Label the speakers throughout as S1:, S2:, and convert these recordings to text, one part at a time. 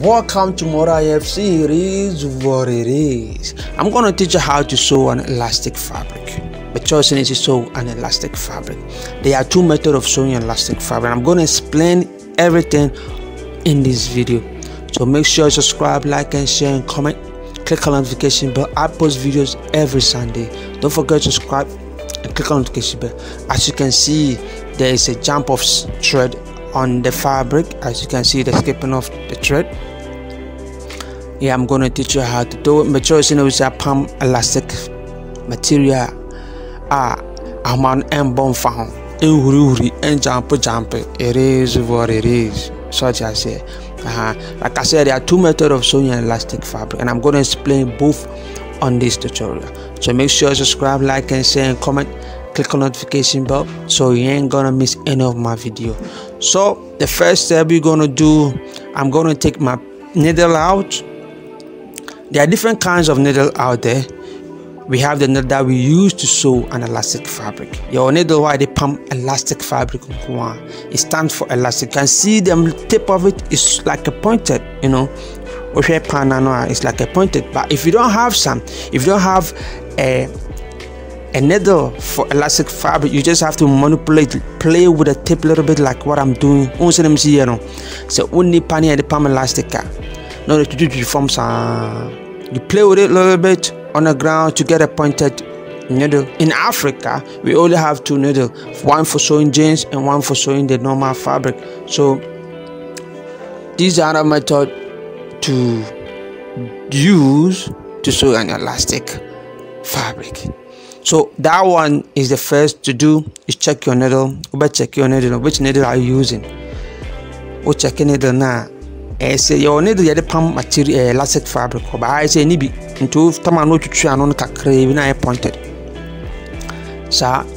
S1: Welcome to Mora FC. It is what it is. I'm going to teach you how to sew an elastic fabric. The choice is to sew an elastic fabric. There are two methods of sewing elastic fabric. I'm going to explain everything in this video. So make sure you subscribe, like and share and comment. Click on the notification bell. I post videos every Sunday. Don't forget to subscribe and click on the notification bell. As you can see, there is a jump of thread on the fabric. As you can see, the skipping of the thread. Yeah, I'm gonna teach you how to do it. Make sure you know it's a palm elastic material. I'm an embalm found. And jump. It is what it is. Such as say. Like I said, there are two methods of sewing an elastic fabric, and I'm gonna explain both on this tutorial. So make sure you subscribe, like and share and comment. Click on notification bell so you ain't gonna miss any of my video. So the first step you're gonna do, I'm gonna take my needle out. There are different kinds of needle out there. We have the needle that we use to sew an elastic fabric. Your needle, why they pump elastic fabric, it stands for elastic. You can see the tip of it is like a pointed, you know. It's like a pointed. But if you don't have a needle for elastic fabric, you just have to manipulate, play with the tip a little bit, like what I'm doing. So only pani and the palm elastic. No, you play with it a little bit on the ground to get a pointed needle. In Africa, we only have two needles, one for sewing jeans and one for sewing the normal fabric. So these are the method to use to sew an elastic fabric. So that one is the first to do is check your needle. Check your needle. Which needle are you using? Check your needle now. Say your needle the palm material elastic fabric. But I say nibi into tamano to try on kakre pointed.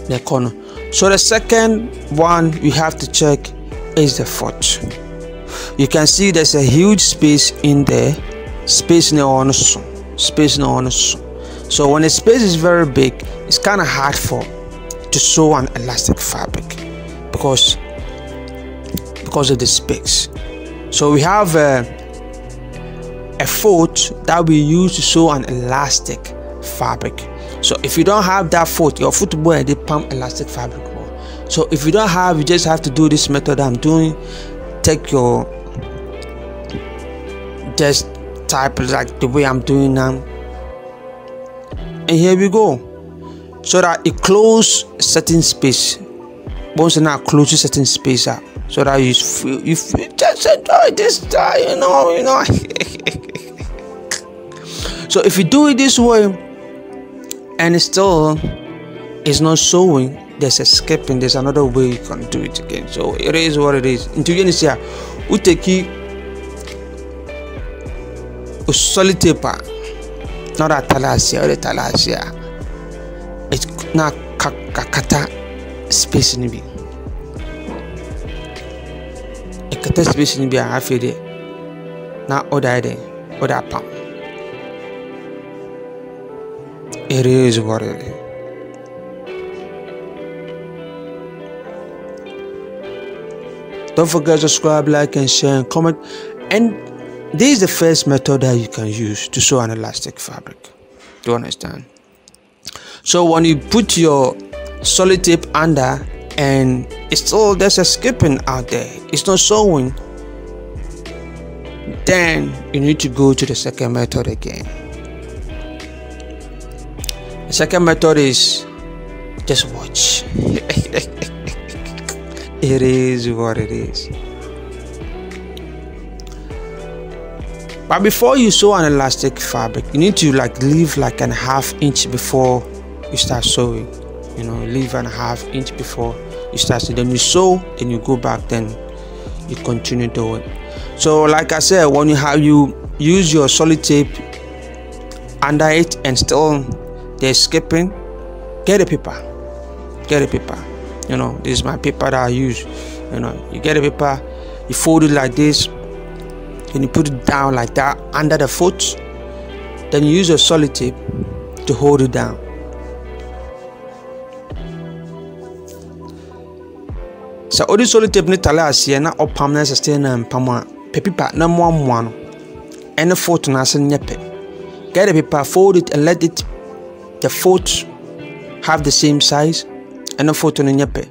S1: The corner. So the second one you have to check is the foot. You can see there's a huge space in there. Space in the on. So when the space is very big, it's kind of hard to sew an elastic fabric because of the space. So we have a foot that we use to sew an elastic fabric. So if you don't have that foot, your foot boy they pump elastic fabric. So if you don't have, you just have to do this method I'm doing. Take your just type like the way I'm doing now. And here we go. So that it close certain space. Once now close a certain space up. So that you feel just enjoy this time, you know. So if you do it this way and it still is not sewing, there's a skipping, there's another way you can do it again. So it is what it is. Into you see we take a solid paper. Not a talasia or a talasia. It's not kakata space in it. A kata space in it. I feel it. Not other day, other palm. It is what it is. Don't forget to subscribe, like, and share, and comment. And this is the first method that you can use to sew an elastic fabric. Do you understand? So when you put your solid tape under and it's still there's a skipping out there, it's not sewing, then you need to go to the second method again. The second method is just watch. It is what it is. But before you sew an elastic fabric, you need to leave like a half inch before you start sewing. You know, leave a half inch before you start sewing. Then you sew, then you go back, then you continue doing. So like I said, when you use your solid tape under it and still there's skipping, get a paper. You know, this is my paper that I use. You know, you get a paper, you fold it like this. Then you put it down like that under the foot. Then you use your solid tape to hold it down. So all this solid tape ni tala asie na opam na sustain na pama pepipa na moamoa no and the foot na se nyepe. Get the paper, fold it and let it the foot have the same size and the foot on nyepe.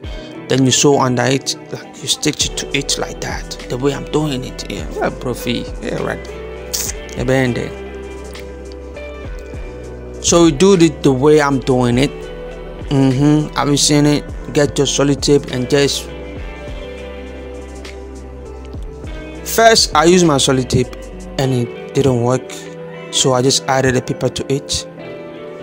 S1: Then you sew under it, like you stitch it to it like that. The way I'm doing it. Yeah, well, profi. Yeah, right. Yeah, so you do it the way I'm doing it. Have you seen it? Get your solid tape and just first I used my solid tape and it didn't work, so I just added a paper to it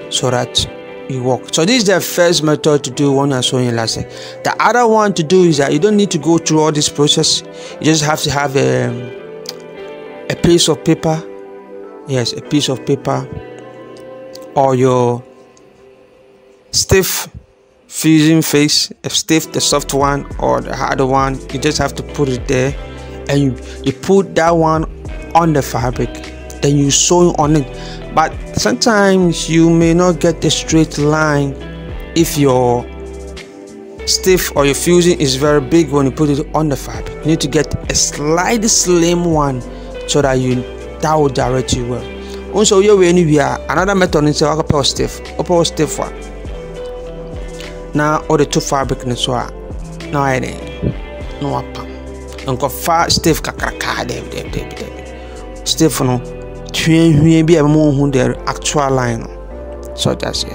S1: so that it works. So this is the first method to do when you're sewing elastic. The other one to do is that you don't need to go through all this process. You just have to have a piece of paper. Yes, a piece of paper or your stiff fusing face, the soft one or the harder one. You just have to put it there and you put that one on the fabric, then you sew on it. But sometimes you may not get the straight line if your stiff or your fusing is very big when you put it on the fabric. You need to get a slightly slim one so that will direct you well. Also, another method is to stiff one. Now all the two fabric in the now I no up and go far stiff stiff no be a more the actual line. So that's it.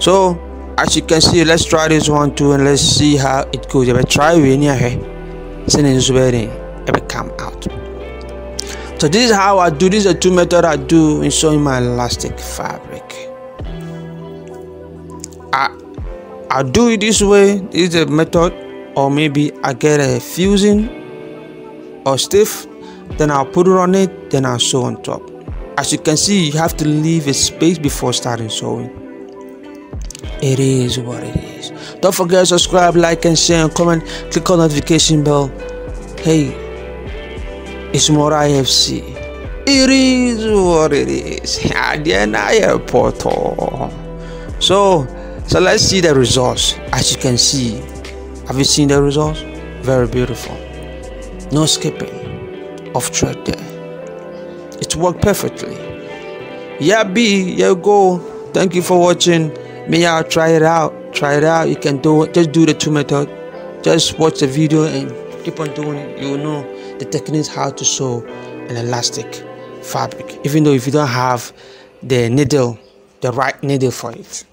S1: So as you can see, let's try this one too and let's see how it goes. If I try in here, it come out. So this is how I do. These are two methods I do in sewing my elastic fabric. I do it this way. This is a method, or maybe I get a fusing or stiff, then I'll put it on it, then I'll sew on top. As you can see, you have to leave a space before starting sewing. It is what it is. Don't forget to subscribe, like and share and comment. Click on notification bell. Hey, it's more IFC. It is what it is. So let's see the results. As you can see, have you seen the results? Very beautiful. No skipping of thread there. It worked perfectly. Yeah, go. Thank you for watching. May y'all try it out. You can do it. Just do the two method. Just watch the video and keep on doing it. You will know the techniques how to sew an elastic fabric, even though if you don't have the needle, the right needle for it.